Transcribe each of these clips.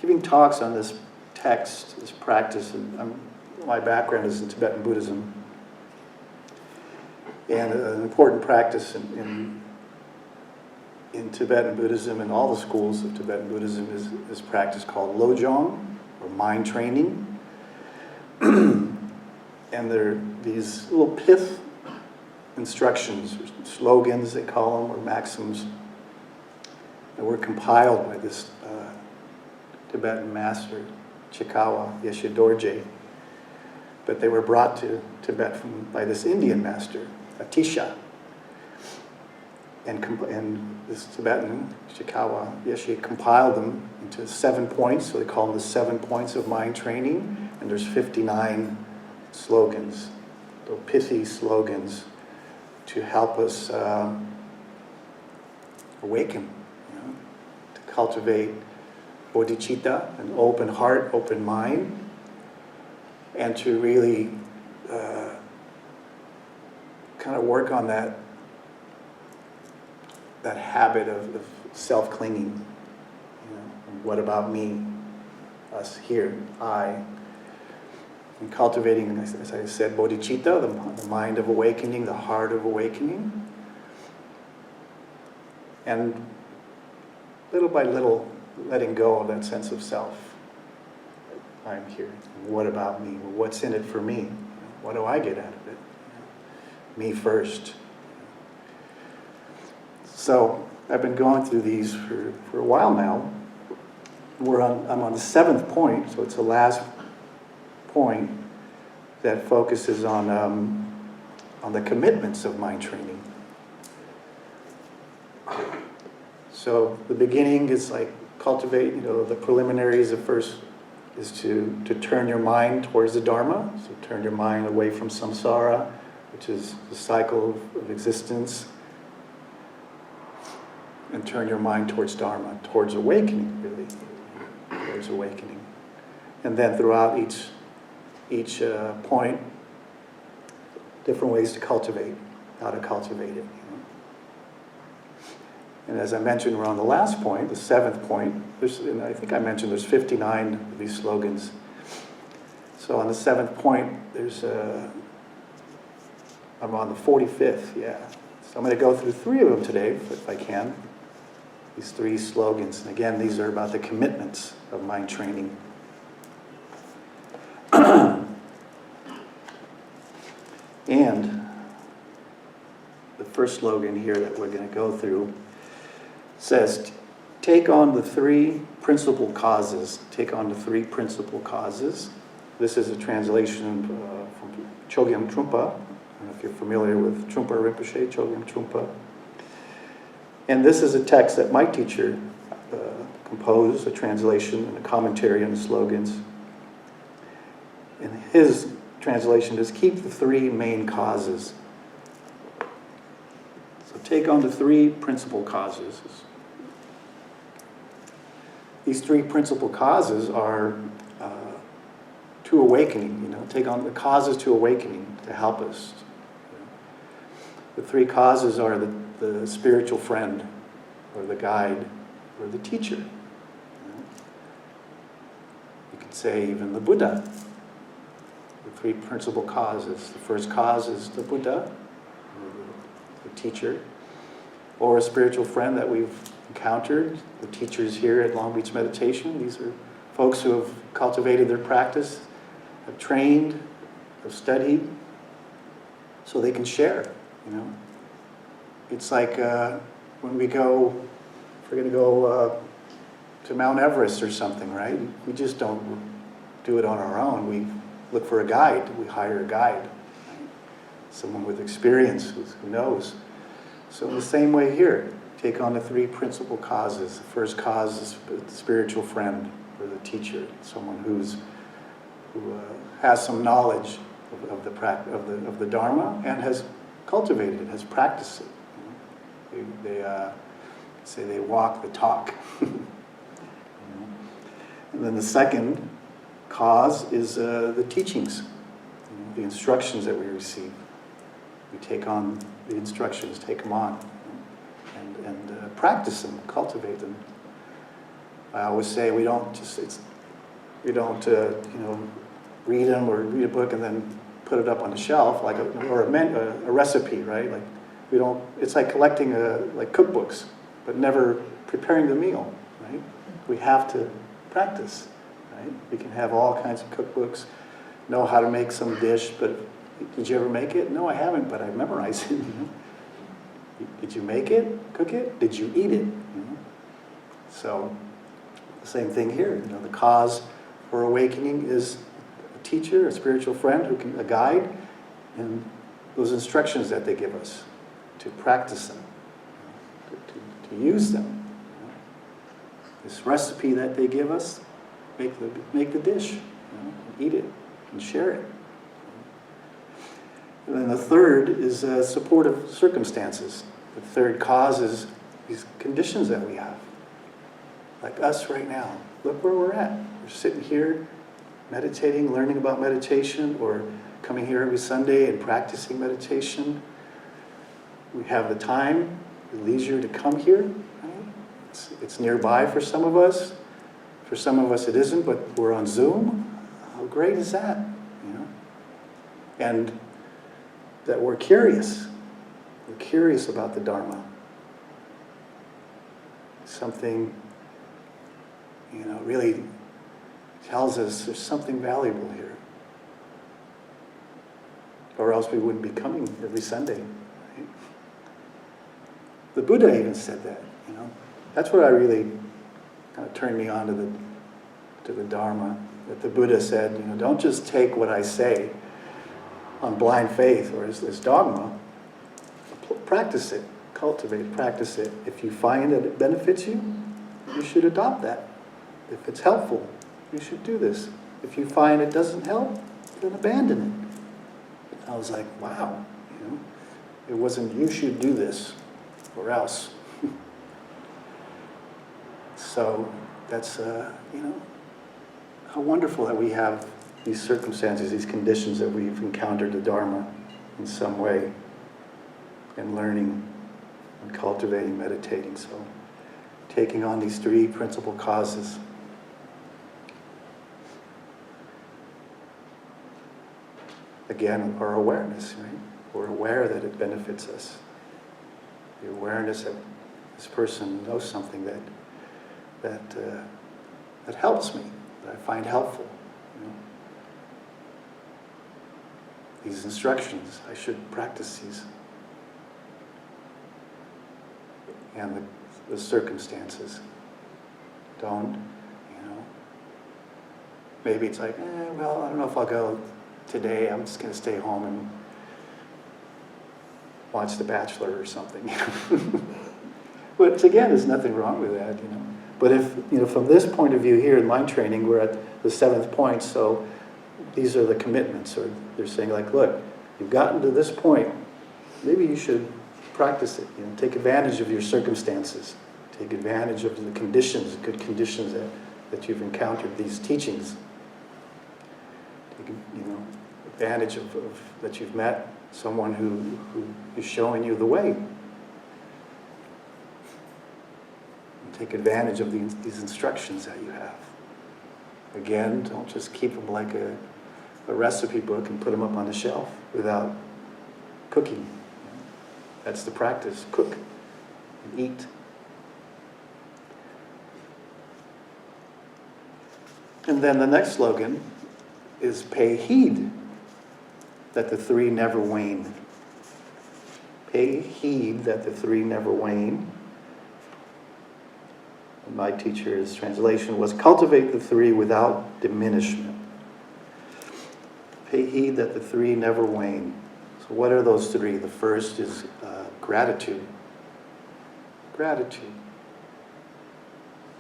giving talks on this text, this practice, and my background is in Tibetan Buddhism. And an important practice in Tibetan Buddhism and all the schools of Tibetan Buddhism is this practice called Lojong, or mind training. And there are these little pith instructions, or slogans they call them, or maxims, that were compiled by this Tibetan master, Chikawa Yeshe Dorje. But they were brought to Tibet by this Indian master, Atisha. And this Tibetan, Chikawa Yeshe, compiled them into 7 points, so they call them the 7 points of mind training, and there's 59 slogans, the pithy slogans, to help us awaken, to cultivate bodhicitta, an open heart, open mind, and to really kind of work on that habit of self-clinging. What about me? Us here, I. And cultivating, as I said, bodhicitta, the mind of awakening, the heart of awakening. And little by little, letting go of that sense of self. I'm here. What about me? Well, what's in it for me? What do I get out of it? Me first. So I've been going through these for a while now. I'm on the 7th point, so it's the last point that focuses on the commitments of mind training. So the beginning is like cultivate, the preliminaries at first is to turn your mind towards the Dharma, so turn your mind away from samsara, which is the cycle of existence, and turn your mind towards Dharma, towards awakening, really, towards awakening. And then throughout each point, different ways to cultivate, how to cultivate it. And as I mentioned, we're on the last point, the 7th point. And I think I mentioned there's 59 of these slogans. So on the 7th point, I'm on the 45th, yeah. So I'm going to go through 3 of them today, if I can. These 3 slogans. And again, these are about the commitments of mind training. And the first slogan here that we're going to go through says, take on the 3 principal causes. Take on the 3 principal causes. This is a translation from Chogyam Trungpa. I don't know if you're familiar with Trungpa Rinpoche, Chogyam Trungpa. And this is a text that my teacher composed, a translation and a commentary on the slogans. And his translation is, keep the 3 main causes. So take on the 3 principal causes. These 3 principal causes are to awakening, take on the causes to awakening to help us. The 3 causes are the spiritual friend, or the guide, or the teacher. You could say even the Buddha. The 3 principal causes. The first cause is the Buddha, the teacher, or a spiritual friend that we've encountered, the teachers here at Long Beach Meditation. These are folks who have cultivated their practice, have trained, have studied, so they can share, It's like when we go, if we're going to go to Mount Everest or something, right? We just don't do it on our own. We look for a guide. We hire a guide, someone with experience who knows. So in the same way here, take on the 3 principal causes. The first cause is the spiritual friend, or the teacher, someone who has some knowledge of the Dharma and has cultivated it, has practiced it. They say they walk the talk. And then the second cause is the teachings, the instructions that we receive. We take on the instructions, take them on, and practice them, cultivate them. I always say we don't read them or read a book and then put it up on the shelf like a recipe, right? Like we don't. It's like collecting like cookbooks, but never preparing the meal, right? We have to practice, right? We can have all kinds of cookbooks, know how to make some dish, but did you ever make it? No, I haven't, but I memorized it. You know? Did you make it? Cook it? Did you eat it? You know? So the same thing here. You know, the cause for awakening is a teacher, a spiritual friend, a guide, and those instructions that they give us to practice them, to use them. You know? This recipe that they give us, make the dish, you know, and eat it and share it. And then the third is supportive circumstances. The third cause is these conditions that we have. Like us right now. Look where we're at. We're sitting here meditating, learning about meditation, or coming here every Sunday and practicing meditation. We have the time, the leisure to come here. Right? It's nearby for some of us. For some of us it isn't, but we're on Zoom. How great is that? You know? And that we're curious. We're curious about the Dharma. Something, you know, really tells us there's something valuable here. Or else we wouldn't be coming every Sunday. Right? The Buddha even said that, you know. That's what I really kind of turned me on to the Dharma. That the Buddha said, you know, don't just take what I say on blind faith or as dogma. Practice it, cultivate, practice it. If you find that it benefits you, you should adopt that. If it's helpful, you should do this. If you find it doesn't help, then abandon it. I was like, wow, you know, it wasn't you should do this or else. So that's, you know, how wonderful that we have these circumstances, these conditions that we've encountered the Dharma in some way, and learning and cultivating, meditating. So taking on these three principal causes. Again, our awareness, right? We're aware that it benefits us. The awareness that this person knows something that helps me, that I find helpful. You know? These instructions, I should practice these. And the circumstances. Don't, you know. Maybe it's like, well, I don't know if I'll go today. I'm just going to stay home and watch The Bachelor or something. But again, there's nothing wrong with that, you know. But if, you know, from this point of view here in mind training, we're at the 7th point, so these are the commitments. Or they're saying like, look, you've gotten to this point, maybe you should practice it, you know, take advantage of your circumstances, take advantage of the conditions, good conditions that you've encountered, these teachings. Take, you know, advantage of that you've met someone who is showing you the way. And take advantage of these instructions that you have. Again, don't just keep them like a recipe book and put them up on the shelf without cooking. That's the practice. Cook and eat. And then the next slogan is pay heed that the three never wane. Pay heed that the three never wane. And my teacher's translation was cultivate the three without diminishment. Pay heed that the three never wane. So what are those three? The first is gratitude. Gratitude.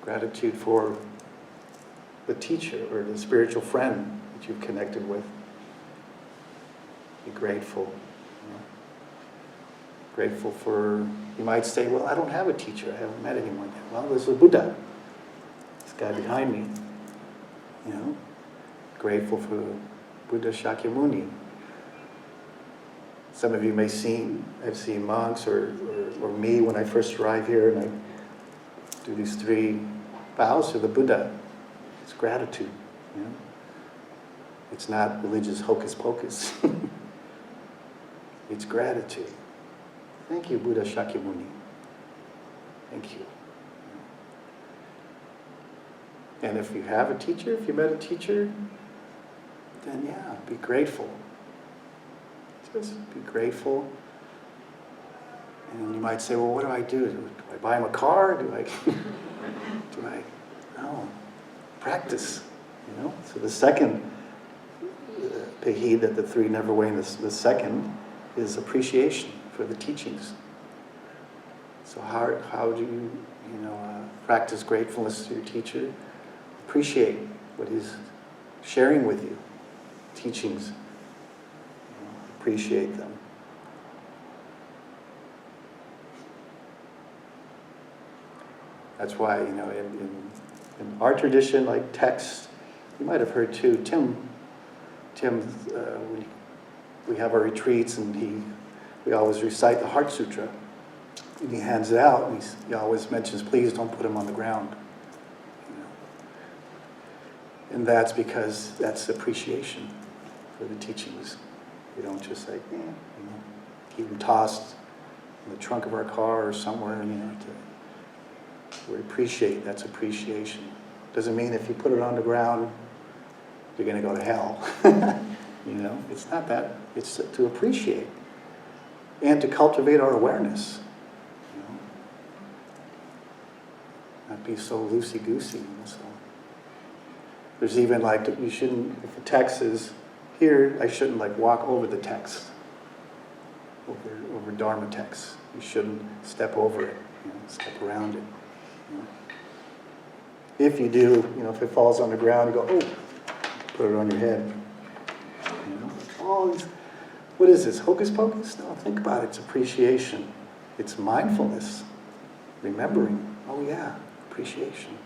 Gratitude for the teacher or the spiritual friend that you've connected with. Be grateful. You know? Grateful for, you might say, well, I don't have a teacher. I haven't met anyone yet. Well, there's a Buddha. This guy behind me. You know? Grateful for Buddha Shakyamuni. Some of you may have seen monks or me when I first arrive here and I do these three bows to the Buddha. It's gratitude. You know? It's not religious hocus pocus. It's gratitude. Thank you, Buddha Shakyamuni. Thank you. And if you have a teacher, if you met a teacher, then yeah, be grateful. Just be grateful. And you might say, well, what do I do? Do I buy him a car? No. Practice. You know? So the second pehid that the three never wane, the second is appreciation for the teachings. So how do you practice gratefulness to your teacher? Appreciate what he's sharing with you, teachings. Appreciate them. That's why, in our tradition, like texts, you might have heard too, Tim, we have our retreats and we always recite the Heart Sutra. And he hands it out and he always mentions, please don't put him on the ground. And that's because that's appreciation for the teachings. We don't just like, keep them tossed in the trunk of our car or somewhere, we appreciate, that's appreciation. Doesn't mean if you put it on the ground, you're going to go to hell. It's not that. It's to appreciate and to cultivate our awareness. Not be so loosey-goosey. So there's even you shouldn't, if the text is here, I shouldn't walk over the text, over Dharma text. You shouldn't step over it, step around it. If you do, if it falls on the ground, you go, oh, put it on your head. All these, what is this, hocus pocus? No, think about it. It's appreciation. It's mindfulness. Remembering, oh yeah, appreciation.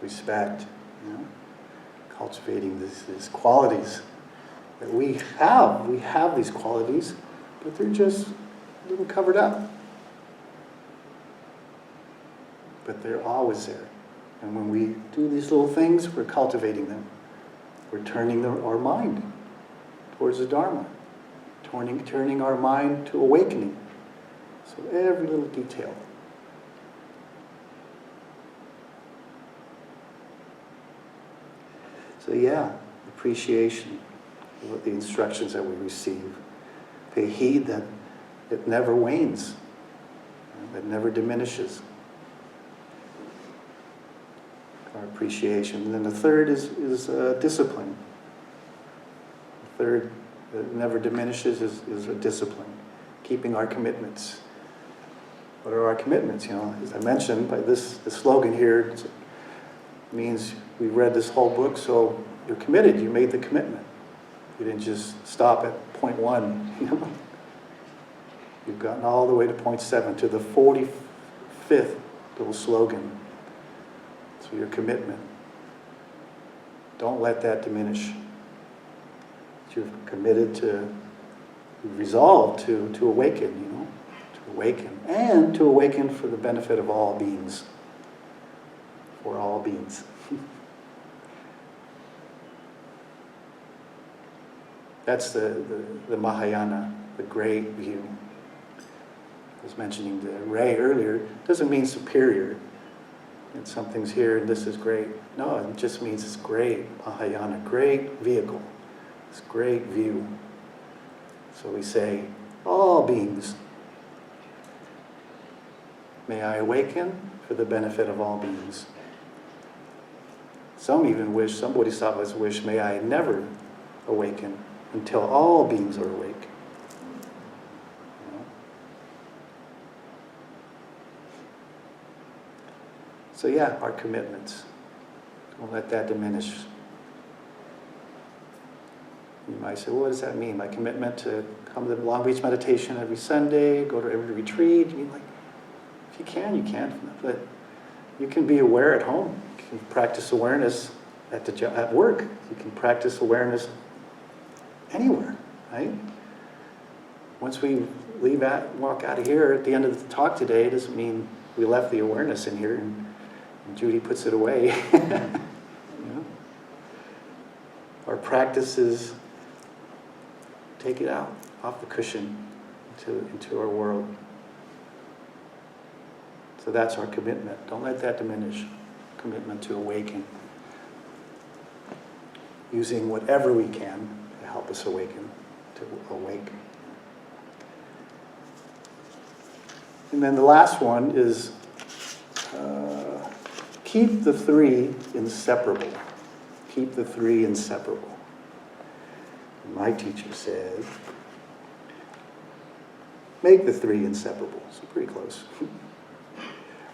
Respect, cultivating these qualities that we have. We have these qualities, but they're just a little covered up. But they're always there. And when we do these little things, we're cultivating them. We're turning our mind towards the Dharma, turning our mind to awakening. So every little detail. So yeah, appreciation of the instructions that we receive. Pay heed that it never wanes, it never diminishes. Our appreciation. And then the third is discipline. The third that never diminishes is a discipline. Keeping our commitments. What are our commitments? As I mentioned, by the slogan here, it means we read this whole book, so you're committed. You made the commitment. You didn't just stop at point 1. You've gotten all the way to point 7, to the 45th little slogan. So your commitment. Don't let that diminish. You're committed to, resolved to awaken, to awaken. And to awaken for the benefit of all beings. For all beings. That's the Mahayana, the great view. I was mentioning the Ray earlier. It doesn't mean superior. And something's here and this is great. No, it just means it's great. Mahayana, great vehicle. It's great view. So we say, all beings, may I awaken for the benefit of all beings. Some even wish, some bodhisattvas wish, may I never awaken until all beings are awake. So yeah, our commitments. Don't let that diminish. You might say, well, what does that mean? My commitment to come to the Long Beach meditation every Sunday, go to every retreat. I mean, if you can, you can. But you can be aware at home. You can practice awareness at work. You can practice awareness anywhere, right? Once we walk out of here at the end of the talk today, it doesn't mean we left the awareness in here, and Judy puts it away. You know? Our practices take it out, off the cushion, into our world. So that's our commitment. Don't let that diminish. Commitment to awaken. Using whatever we can to help us awaken, to awake. And then the last one is keep the three inseparable. Keep the three inseparable. My teacher said, make the three inseparable. So pretty close.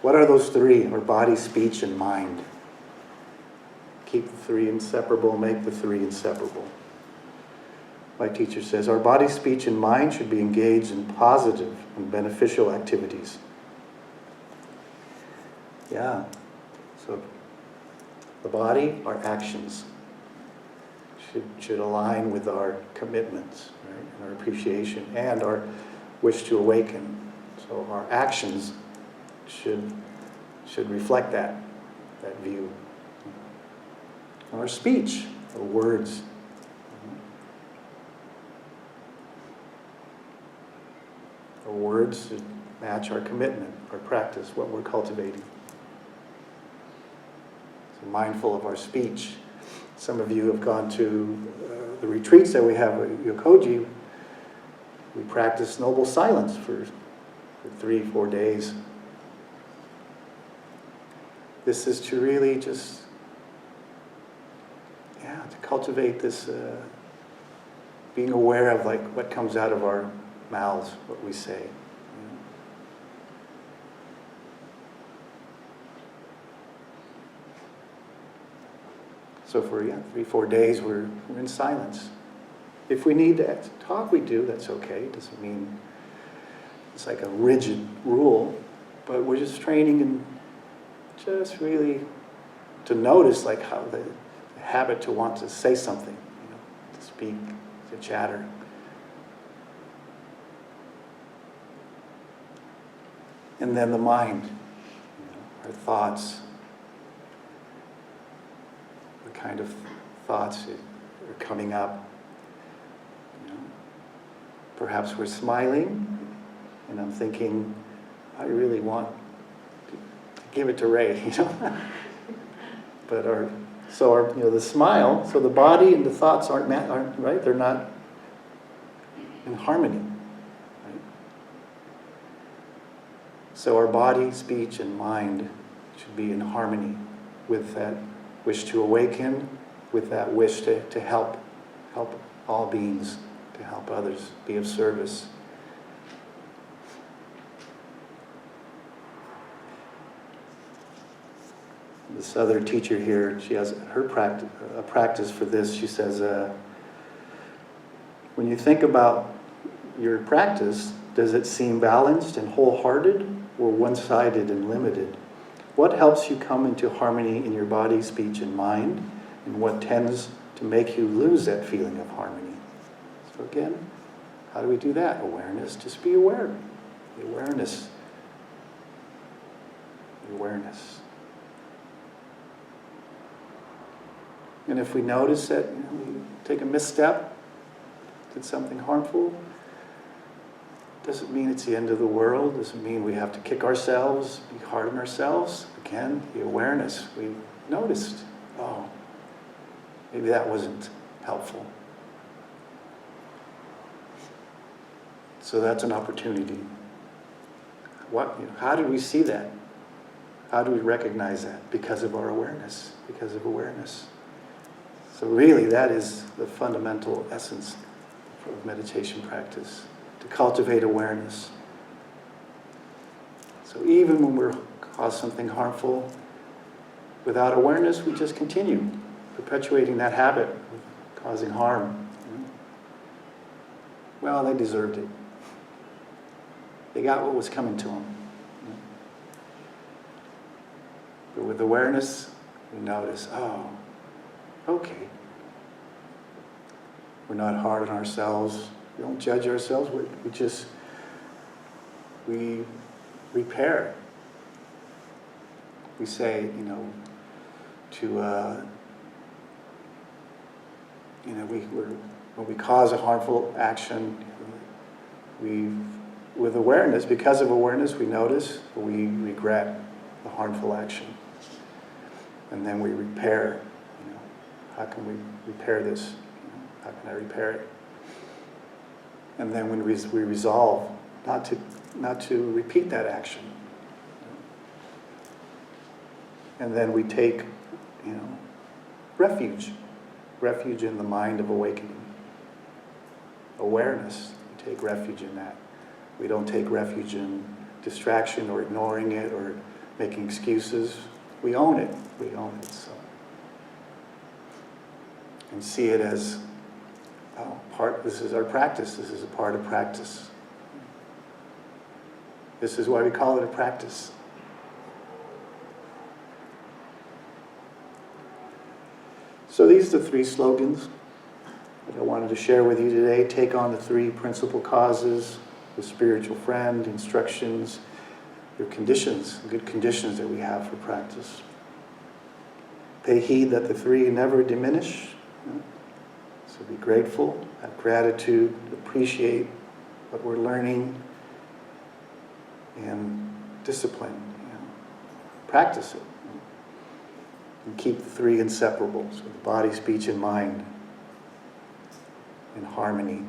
What are those three? Our body, speech, and mind. Keep the three inseparable, make the three inseparable. My teacher says, our body, speech, and mind should be engaged in positive and beneficial activities. Yeah. So the body, our actions, should align with our commitments, right? And our appreciation and our wish to awaken. So our actions should reflect that view. Our speech, our words. Our words should match our commitment, our practice, what we're cultivating. So mindful of our speech. Some of you have gone to the retreats that we have at Yokoji. We practice noble silence for 3-4 days. This is to really just, to cultivate this being aware of like what comes out of our mouths, what we say. So for 3-4 days we're in silence. If we need to talk, we do. That's okay. It doesn't mean it's like a rigid rule, but we're just training and just really to notice like how the habit to want to say something, to speak, to chatter. And then the mind, our thoughts, the kind of thoughts that are coming up. Perhaps we're smiling, and I'm thinking, I really want to give it to Ray, But the smile, so the body and the thoughts aren't right. They're not in harmony. Right? So our body, speech, and mind should be in harmony with that wish to awaken, with that wish to help all beings, to help others, be of service. This other teacher here, she has her practice for this. She says, when you think about your practice, does it seem balanced and wholehearted or one-sided and limited? What helps you come into harmony in your body, speech, and mind? And what tends to make you lose that feeling of harmony? So again, how do we do that? Awareness, just be aware. The awareness. The awareness. And if we notice that we take a misstep, did something harmful, doesn't mean it's the end of the world, doesn't mean we have to kick ourselves, be hard on ourselves. Again, the awareness. We noticed, oh, maybe that wasn't helpful. So that's an opportunity. How did we see that? How do we recognize that? Because of our awareness, because of awareness. So really, that is the fundamental essence of meditation practice, to cultivate awareness. So even when we're caused something harmful, without awareness, we just continue perpetuating that habit of causing harm. Well, they deserved it. They got what was coming to them. But with awareness, we notice, oh, okay. We're not hard on ourselves. We don't judge ourselves. We repair. we say, when we cause a harmful action, with awareness, because of awareness, we notice, we regret the harmful action. And then we repair, how can we repair this? How can I repair it? And then when we resolve not to repeat that action. And then we take, refuge in the mind of awakening. Awareness, we take refuge in that. We don't take refuge in distraction or ignoring it or making excuses. We own it. So. And see it as this is our practice. This is a part of practice. This is why we call it a practice. So these are the 3 slogans that I wanted to share with you today. Take on the 3 principal causes, the spiritual friend, instructions, your conditions, good conditions that we have for practice. Pay heed that the 3 never diminish. So be grateful, have gratitude, appreciate what we're learning, and discipline. Practice it. And keep the 3 inseparables, so the body, speech, and mind in harmony.